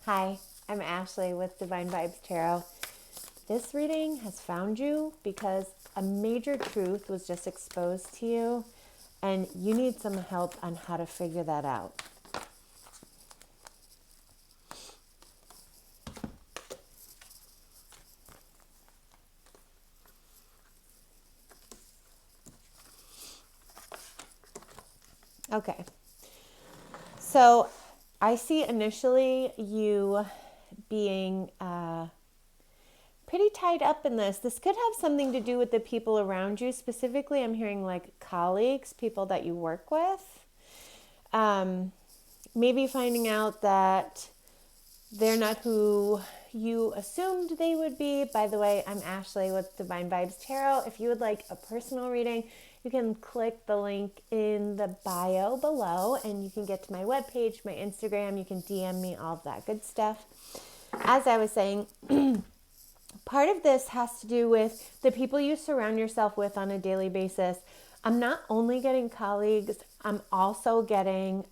Hi, I'm Ashley with Divine Vibes Tarot. This reading has found you because a major truth was just exposed to you and you need some help on how to figure that out. Okay, so I see initially you being pretty tied up in this. This could have something to do with the people around you. Specifically, I'm hearing like colleagues, people that you work with. Maybe finding out that they're not who you assumed they would be. By the way, I'm Ashley with Divine Vibes Tarot. If you would like a personal reading, you can click the link in the bio below and you can get to my webpage, my Instagram. You can DM me, all of that good stuff. As I was saying, part of this has to do with the people you surround yourself with on a daily basis. I'm not only getting colleagues, I'm also getting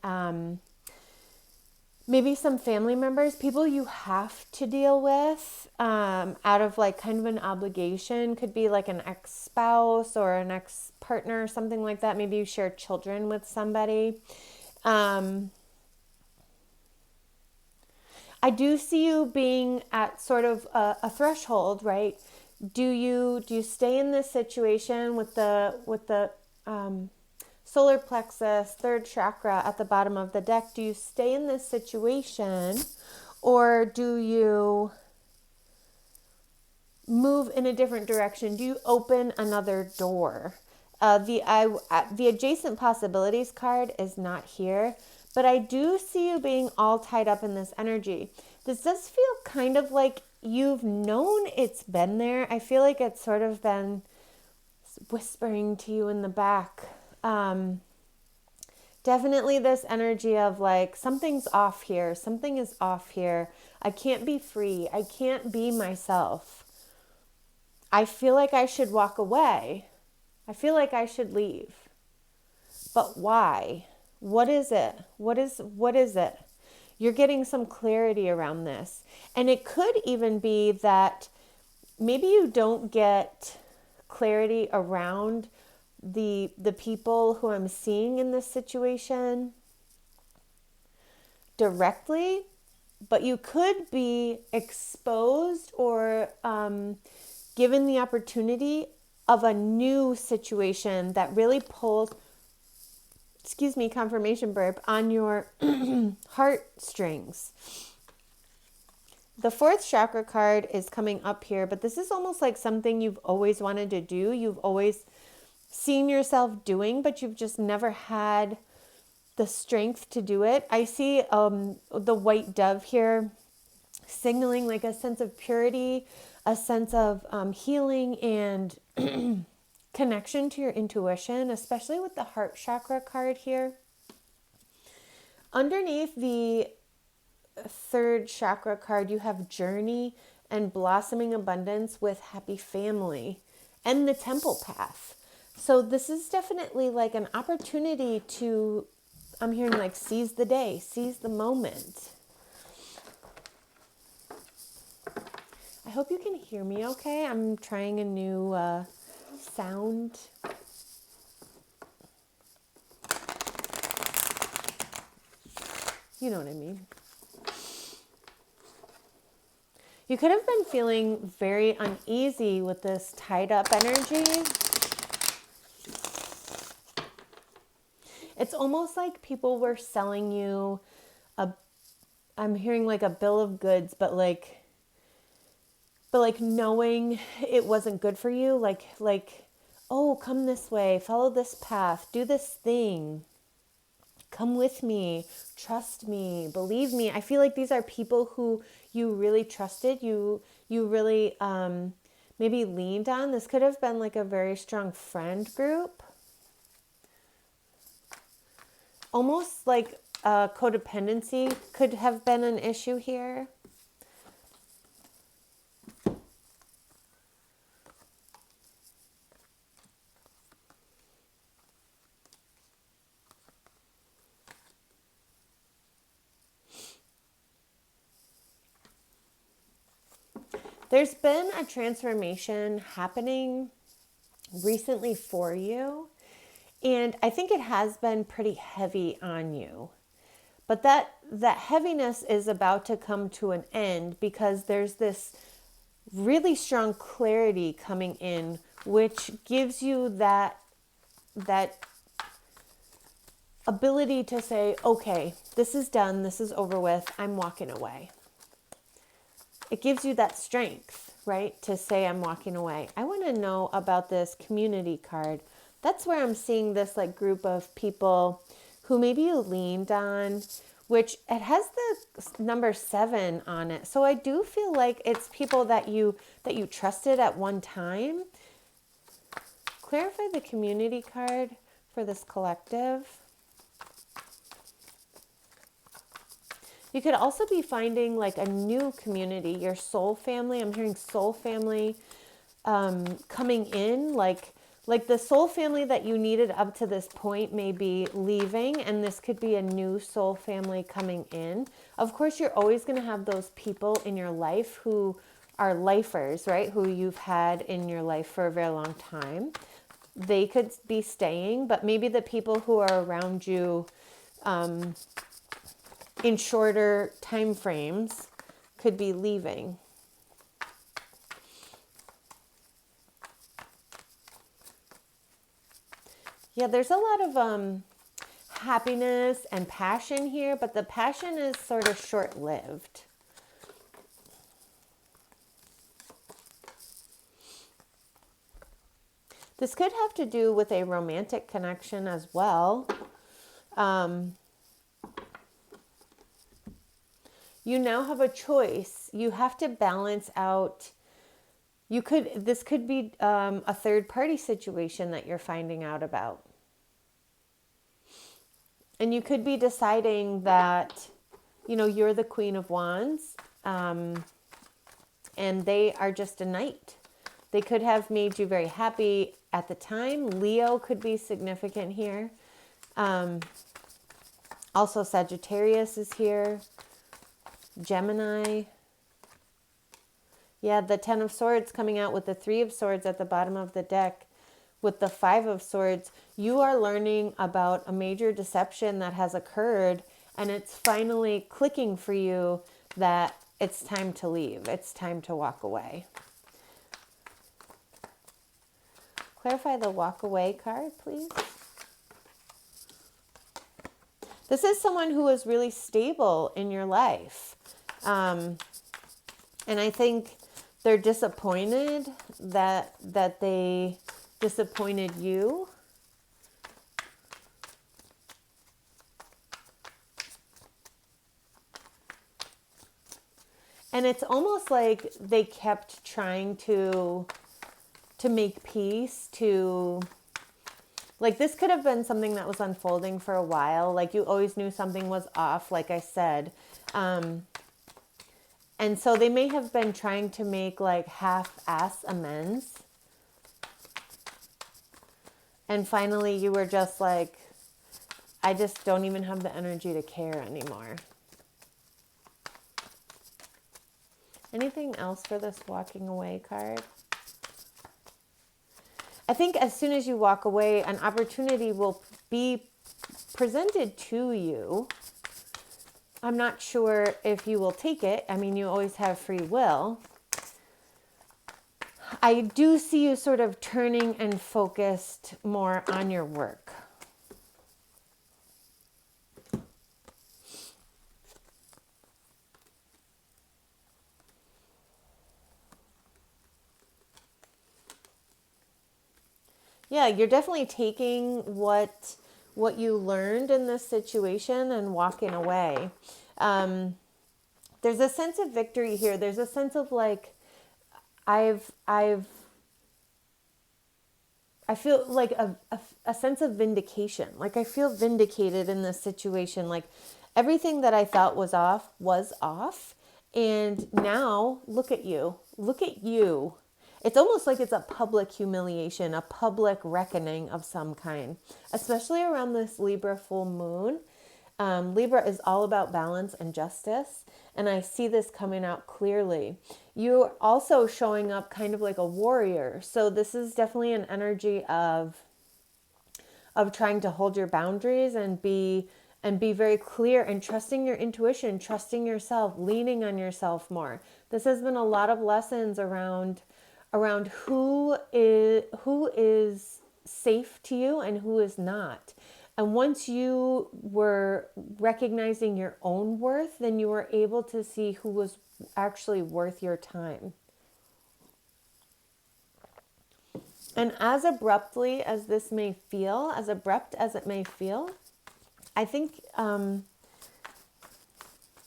maybe some family members, people you have to deal with out of like kind of an obligation. Could be like an ex-spouse or an ex-partner, something like that. Maybe you share children with somebody. I do see you being at sort of a threshold, right? Do you stay in this situation with the solar plexus, third chakra at the bottom of the deck? Do you stay in this situation, or do you move in a different direction? Do you open another door? The adjacent possibilities card is not here, but I do see you being all tied up in this energy. This does feel kind of like you've known it's been there. I feel like it's sort of been whispering to you in the back. Definitely this energy of like, something's off here. Something is off here. I can't be free. I can't be myself. I feel like I should walk away. I feel like I should leave. But why? What is it? What is it? You're getting some clarity around this. And it could even be that maybe you don't get clarity around the people who I'm seeing in this situation directly, but you could be exposed or given the opportunity of a new situation that really pulls, confirmation burp, on your heartstrings. The fourth chakra card is coming up here, but this is almost like something you've always wanted to do. You've always seen yourself doing, but you've just never had the strength to do it. I see the white dove here signaling like a sense of purity, a sense of healing and connection to your intuition, especially with the heart chakra card here. Underneath the third chakra card, you have journey and blossoming abundance with happy family and the temple path. So this is definitely like an opportunity to, I'm hearing like, seize the day, seize the moment. I hope you can hear me okay. I'm trying a new sound. You know what I mean. You could have been feeling very uneasy with this tied up energy. It's almost like people were selling you I'm hearing like a bill of goods, but like knowing it wasn't good for you, like, oh, come this way, follow this path, do this thing, come with me, trust me, believe me. I feel like these are people who you really trusted, you really maybe leaned on. This could have been like a very strong friend group. Almost like codependency could have been an issue here. There's been a transformation happening recently for you, and I think it has been pretty heavy on you. But that heaviness is about to come to an end because there's this really strong clarity coming in, which gives you that ability to say, okay, this is done, this is over with, I'm walking away. It gives you that strength, right, to say I'm walking away. I want to know about this community card. That's where I'm seeing this like group of people who maybe you leaned on, which it has the number 7 on it. So I do feel like it's people that you trusted at one time. Clarify the community card for this collective. You could also be finding like a new community, your soul family. I'm hearing soul family coming in, like the soul family that you needed up to this point may be leaving, and this could be a new soul family coming in. Of course, you're always going to have those people in your life who are lifers, right? Who you've had in your life for a very long time. They could be staying, but maybe the people who are around you in shorter time frames could be leaving. Yeah, there's a lot of happiness and passion here, but the passion is sort of short-lived. This could have to do with a romantic connection as well. You now have a choice. You have to balance out. This could be a third party situation that you're finding out about. And you could be deciding that, you're the Queen of Wands, and they are just a knight. They could have made you very happy at the time. Leo could be significant here. Also Sagittarius is here. Gemini. Yeah, the 10 of Swords coming out with the 3 of Swords at the bottom of the deck. With the 5 of Swords, you are learning about a major deception that has occurred, and it's finally clicking for you that it's time to leave. It's time to walk away. Clarify the walk away card, please. This is someone who is really stable in your life. And I think they're disappointed that they disappointed you. And it's almost like they kept trying to make peace, like this could have been something that was unfolding for a while. Like you always knew something was off, like I said. And so they may have been trying to make like half-ass amends. And finally you were just like, I just don't even have the energy to care anymore. Anything else for this walking away card? I think as soon as you walk away, an opportunity will be presented to you. I'm not sure if you will take it. I mean, you always have free will. I do see you sort of turning and focused more on your work. Yeah, you're definitely taking what you learned in this situation and walking away. There's a sense of victory here. There's a sense of like, I feel like a sense of vindication. Like I feel vindicated in this situation. Like everything that I thought was off. And now look at you. Look at you. It's almost like it's a public humiliation, a public reckoning of some kind, especially around this Libra full moon. Libra is all about balance and justice, and I see this coming out clearly. You're also showing up kind of like a warrior. So this is definitely an energy of trying to hold your boundaries and be very clear and trusting your intuition, trusting yourself, leaning on yourself more. This has been a lot of lessons around who is safe to you and who is not. And once you were recognizing your own worth, then you were able to see who was actually worth your time. And as abruptly as this may feel, as abrupt as it may feel, I think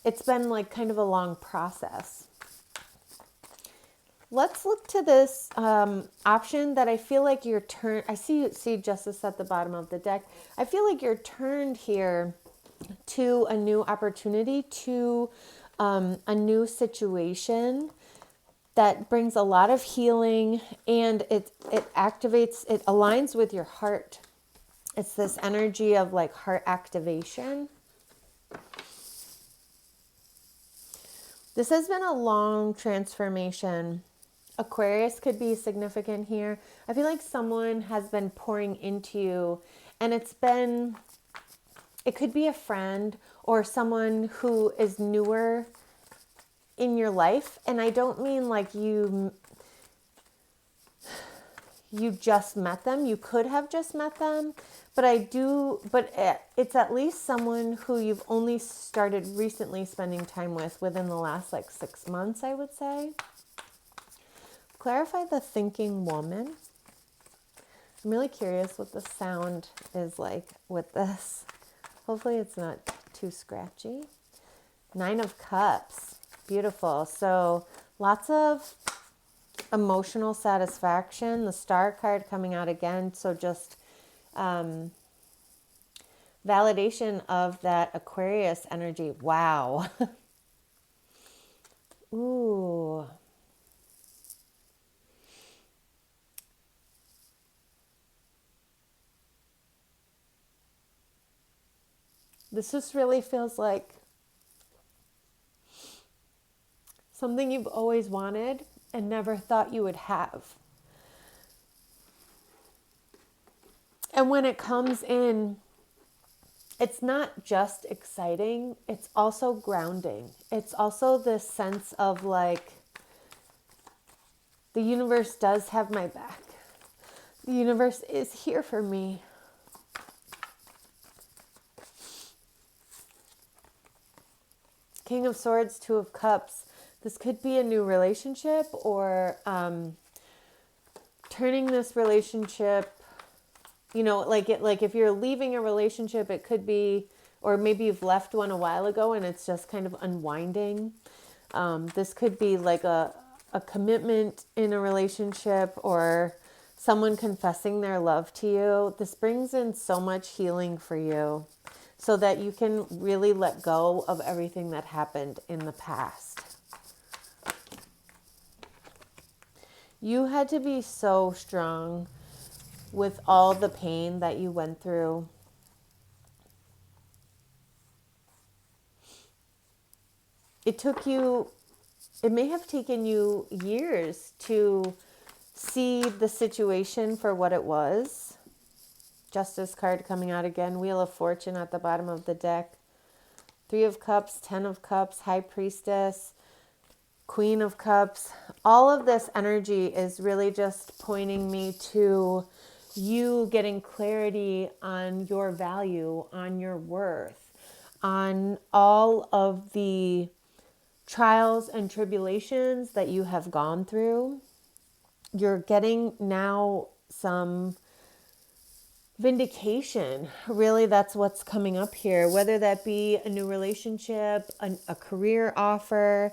it's been like kind of a long process. Let's look to this option that I feel like you're turned. I see Justice at the bottom of the deck. I feel like you're turned here to a new opportunity, to a new situation that brings a lot of healing, and it activates, it aligns with your heart. It's this energy of like heart activation. This has been a long transformation. Aquarius could be significant here. I feel like someone has been pouring into you, and it could be a friend or someone who is newer in your life. And I don't mean like you just met them. You could have just met them, but it's at least someone who you've only started recently spending time with within the last like 6 months, I would say. Clarify the thinking woman. I'm really curious what the sound is like with this. Hopefully it's not too scratchy. 9 of Cups. Beautiful. So lots of emotional satisfaction. The Star card coming out again. So just validation of that Aquarius energy. Wow. Ooh. This just really feels like something you've always wanted and never thought you would have. And when it comes in, it's not just exciting, it's also grounding. It's also this sense of like, the universe does have my back. The universe is here for me. King of Swords, 2 of Cups. This could be a new relationship, or turning this relationship, like if you're leaving a relationship, it could be, or maybe you've left one a while ago and it's just kind of unwinding. This could be like a commitment in a relationship, or someone confessing their love to you. This brings in so much healing for you, so that you can really let go of everything that happened in the past. You had to be so strong with all the pain that you went through. It may have taken you years to see the situation for what it was. Justice card coming out again. Wheel of Fortune at the bottom of the deck. 3 of Cups, 10 of Cups, High Priestess, Queen of Cups. All of this energy is really just pointing me to you getting clarity on your value, on your worth, on all of the trials and tribulations that you have gone through. You're getting now some vindication. Really, that's what's coming up here, whether that be a new relationship, a career offer.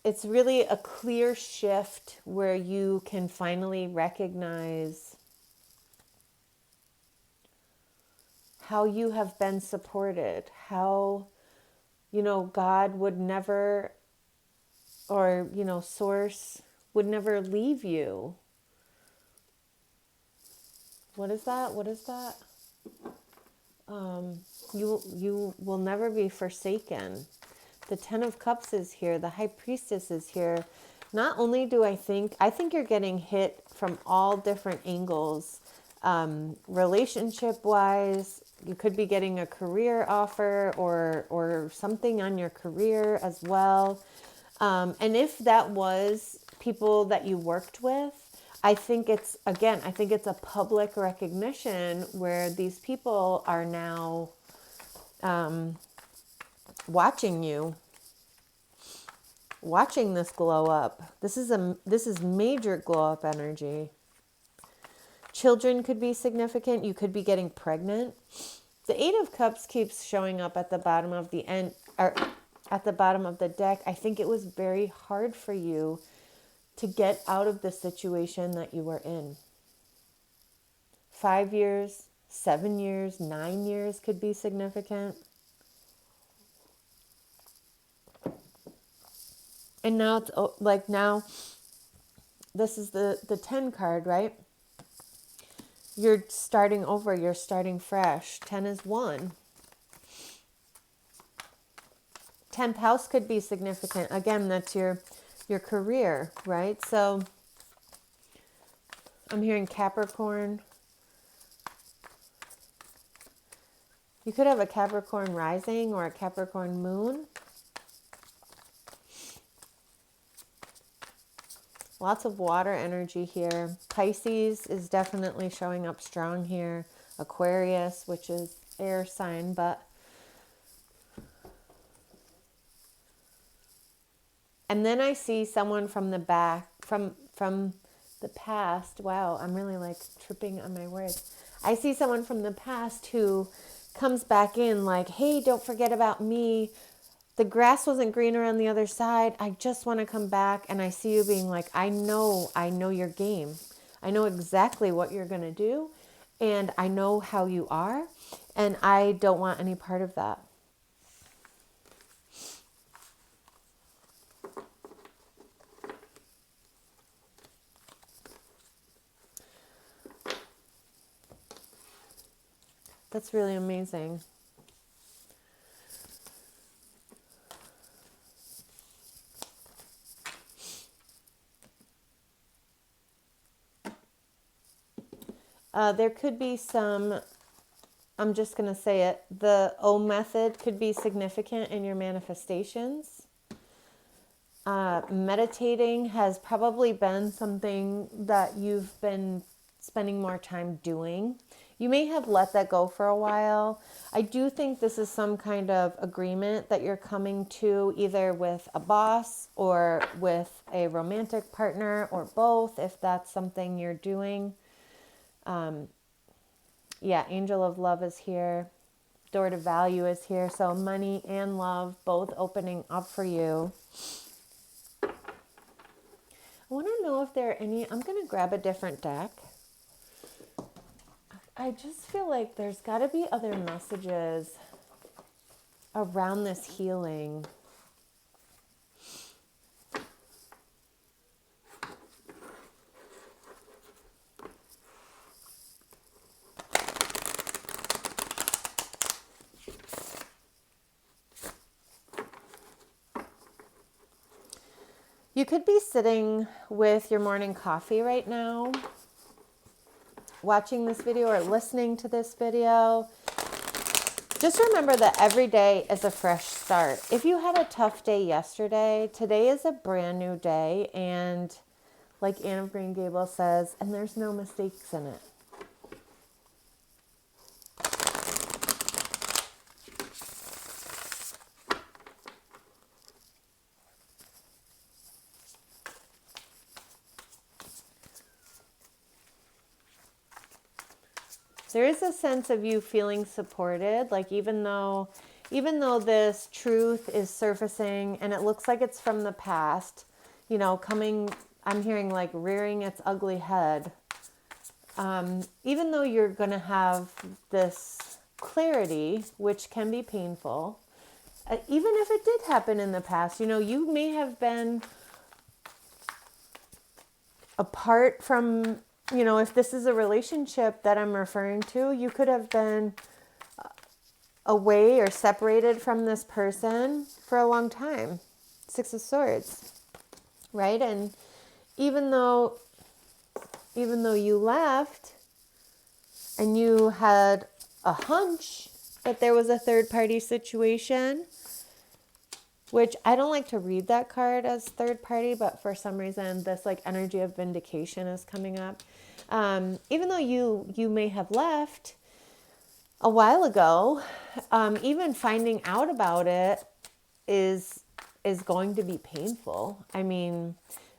It's really a clear shift where you can finally recognize how you have been supported, how, God would never, or, Source would never leave you. What is that? What is that? You will never be forsaken. The Ten of Cups is here. The High Priestess is here. Not only do I think you're getting hit from all different angles. Relationship-wise, you could be getting a career offer or something on your career as well. And if that was people that you worked with, I think it's a public recognition where these people are now watching you, watching this glow up. This is major glow up energy. Children could be significant. You could be getting pregnant. The Eight of Cups keeps showing up at the bottom of the end, or at the bottom of the deck. I think it was very hard for you to get out of the situation that you were in. 5 years, 7 years, 9 years could be significant. And now it's like this is the 10 card, right? You're starting over, you're starting fresh. 10 is 1. 10th house could be significant. Again, that's your career, right? So I'm hearing Capricorn. You could have a Capricorn rising or a Capricorn moon. Lots of water energy here. Pisces is definitely showing up strong here. Aquarius, which is air sign, but... And then I see someone from the back, from the past. Wow, I'm really like tripping on my words. I see someone from the past who comes back in like, hey, don't forget about me. The grass wasn't greener on the other side. I just want to come back. And I see you being like, I know your game. I know exactly what you're going to do. And I know how you are. And I don't want any part of that. That's really amazing. There could be some, I'm just going to say it, the O method could be significant in your manifestations. Meditating has probably been something that you've been spending more time doing. You may have let that go for a while. I do think this is some kind of agreement that you're coming to either with a boss or with a romantic partner or both, if that's something you're doing. Yeah, Angel of Love is here. Door to Value is here. So money and love both opening up for you. I want to know if there are any, I'm going to grab a different deck. I just feel like there's got to be other messages around this healing. You could be sitting with your morning coffee right now, watching this video or listening to this video. Just remember that every day is a fresh start. If you had a tough day yesterday, today is a brand new day. And like Anne of Green Gables says, and there's no mistakes in it. There is a sense of you feeling supported, like even though this truth is surfacing and it looks like it's from the past, you know, I'm hearing like rearing its ugly head. Even though you're going to have this clarity, which can be painful, even if it did happen in the past, you know, you may have been apart from you know, if this is a relationship that I'm referring to, you could have been away or separated from this person for a long time. Six of Swords, right? And even though you left and you had a hunch that there was a third party situation, which I don't like to read that card as third party, but for some reason this like energy of vindication is coming up. Even though you may have left a while ago, even finding out about it is going to be painful. I mean,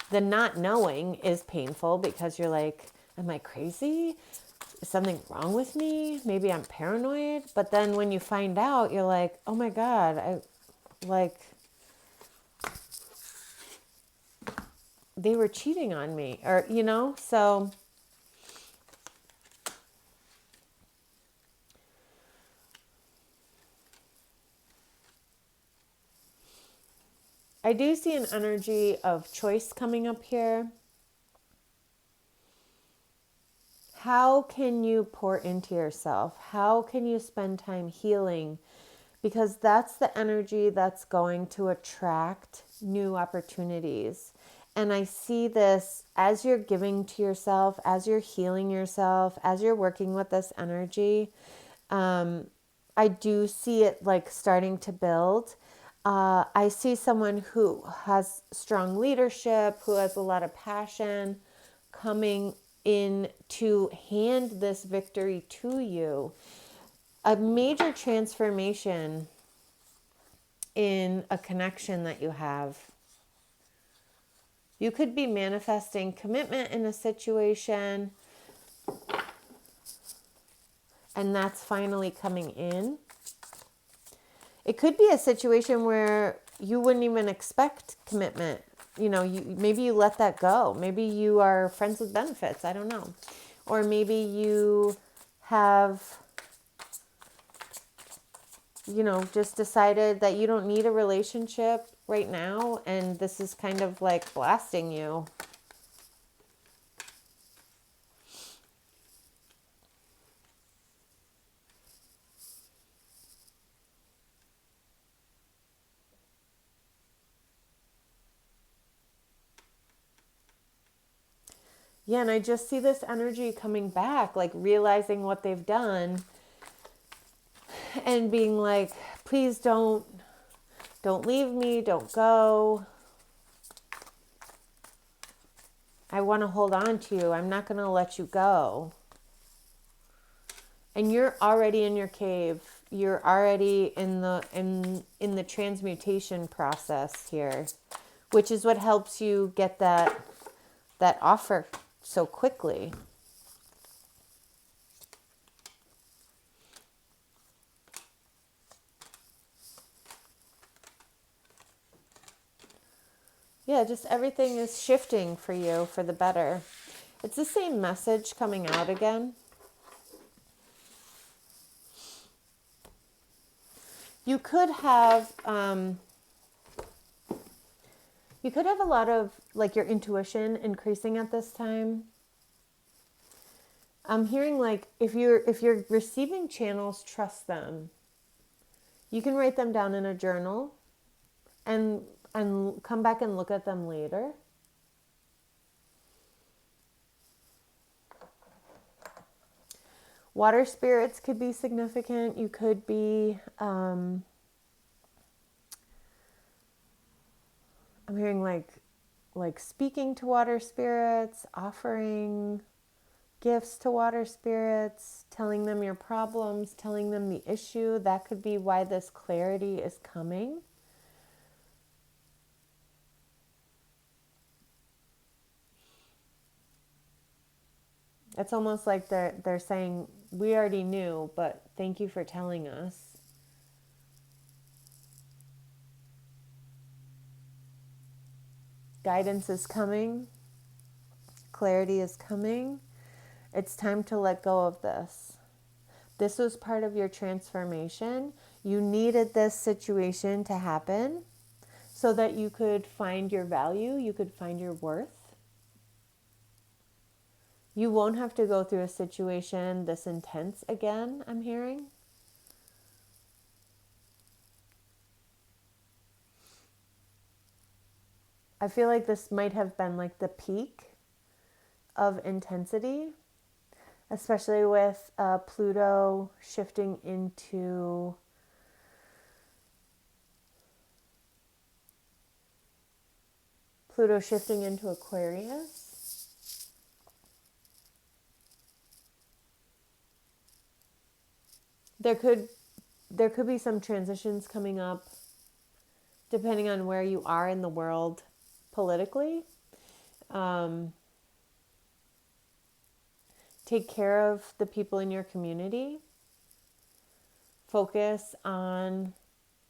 the not knowing is painful because you're like, am I crazy? Is something wrong with me? Maybe I'm paranoid. But then when you find out, you're like, oh my God, they were cheating on me, or, you know, so I do see an energy of choice coming up here. How can you pour into yourself? How can you spend time healing? Because that's the energy that's going to attract new opportunities. And I see this as you're giving to yourself, as you're healing yourself, as you're working with this energy. I do see it like starting to build. I see someone who has strong leadership, who has a lot of passion, coming in to hand this victory to you. A major transformation in a connection that you have. You could be manifesting commitment in a situation, and that's finally coming in. It could be a situation where you wouldn't even expect commitment. You know, maybe you let that go. Maybe you are friends with benefits. I don't know. Or maybe you have, you know, just decided that you don't need a relationship right now, and this is kind of like blasting you. Yeah, and I just see this energy coming back, like realizing what they've done and being like, please don't leave me, don't go. I want to hold on to you. I'm not going to let you go. And you're already in your cave. You're already in the transmutation process here, which is what helps you get that offer so quickly. Yeah, just everything is shifting for you for the better. It's the same message coming out again. You could have a lot of like your intuition increasing at this time. I'm hearing like if you're receiving channels, trust them. You can write them down in a journal and come back and look at them later. Water spirits could be significant. You could be, I'm hearing like speaking to water spirits, offering gifts to water spirits, telling them your problems, telling them the issue. That could be why this clarity is coming. It's almost like they're saying, we already knew, but thank you for telling us. Guidance is coming. Clarity is coming. It's time to let go of this. This was part of your transformation. You needed this situation to happen so that you could find your value, you could find your worth. You won't have to go through a situation this intense again, I'm hearing. I feel like this might have been like the peak of intensity, especially with Pluto shifting into Aquarius. There could be some transitions coming up depending on where you are in the world politically. Take care of the people in your community. Focus on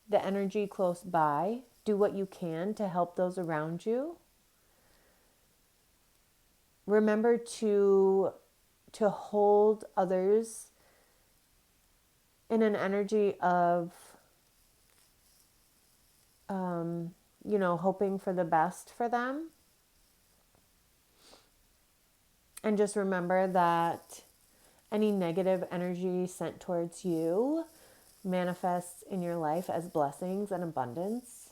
the energy close by. Do what you can to help those around you. Remember to hold others in an energy of, hoping for the best for them. And just remember that any negative energy sent towards you manifests in your life as blessings and abundance.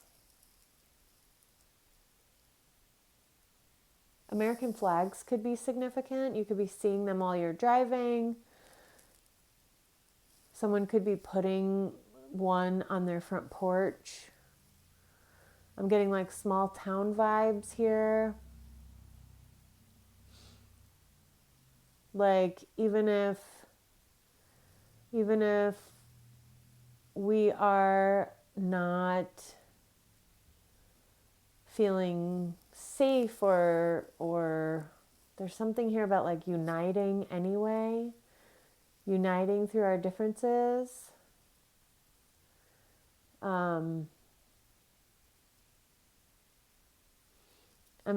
American flags could be significant. You could be seeing them while you're driving. Someone could be putting one on their front porch. I'm getting like small town vibes here. Like even if we are not feeling safe or there's something here about like uniting anyway, uniting through our differences. I'm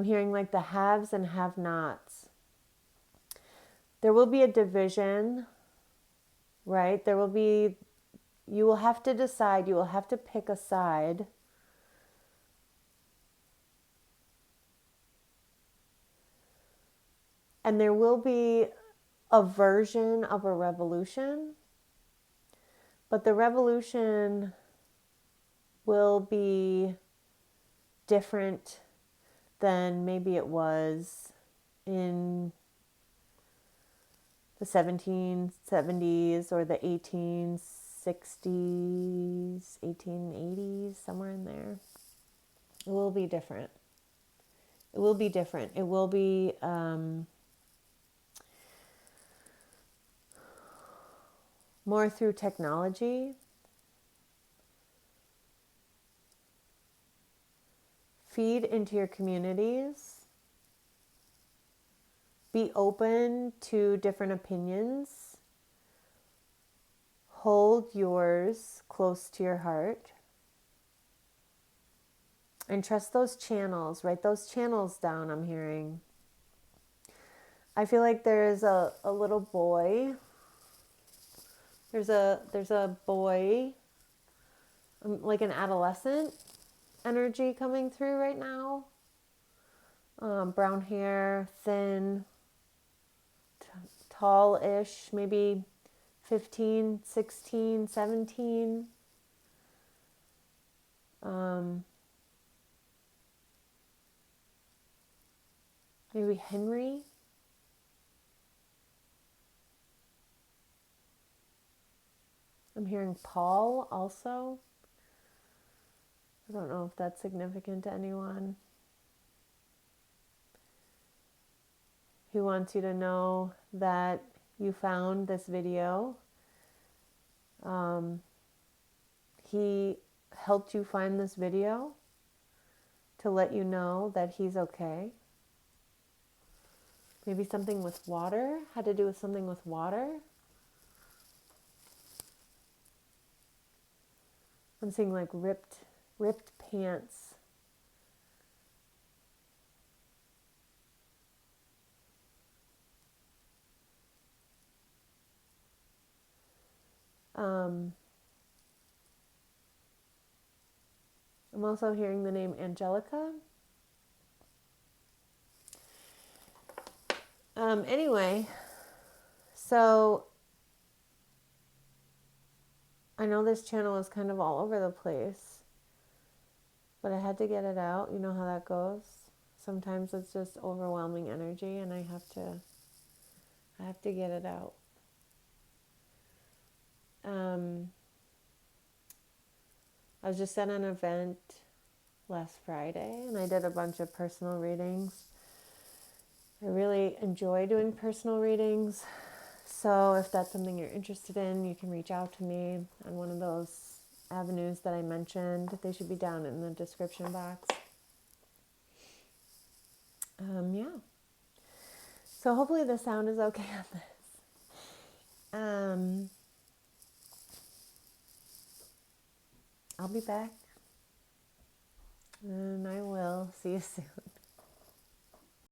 hearing like the haves and have-nots. There will be a division, right? You will have to decide, you will have to pick a side. And there will be a version of a revolution, but the revolution will be different than maybe it was in the 1770s or the 1860s, 1880s, somewhere in there. It will be different. It will be different. It will be more through technology. Feed into your communities. Be open to different opinions. Hold yours close to your heart. And trust those channels. Write those channels down, I'm hearing. I feel like there's a little boy. There's a boy, like an adolescent energy coming through right now. Brown hair, thin, tall-ish, maybe 15, 16, 17. Maybe Henry. I'm hearing Paul also. I don't know if that's significant to anyone. He wants you to know that you found this video. He helped you find this video to let you know that he's okay. Maybe something with water, had to do with something with water. I'm seeing like ripped pants. I'm also hearing the name Angelica. Anyway, so I know this channel is kind of all over the place, but I had to get it out. You know how that goes. Sometimes it's just overwhelming energy, and I have to get it out. I was just at an event last Friday, and I did a bunch of personal readings. I really enjoy doing personal readings. So if that's something you're interested in, you can reach out to me on one of those avenues that I mentioned. They should be down in the description box. Yeah. So hopefully the sound is okay on this. I'll be back. And I will see you soon.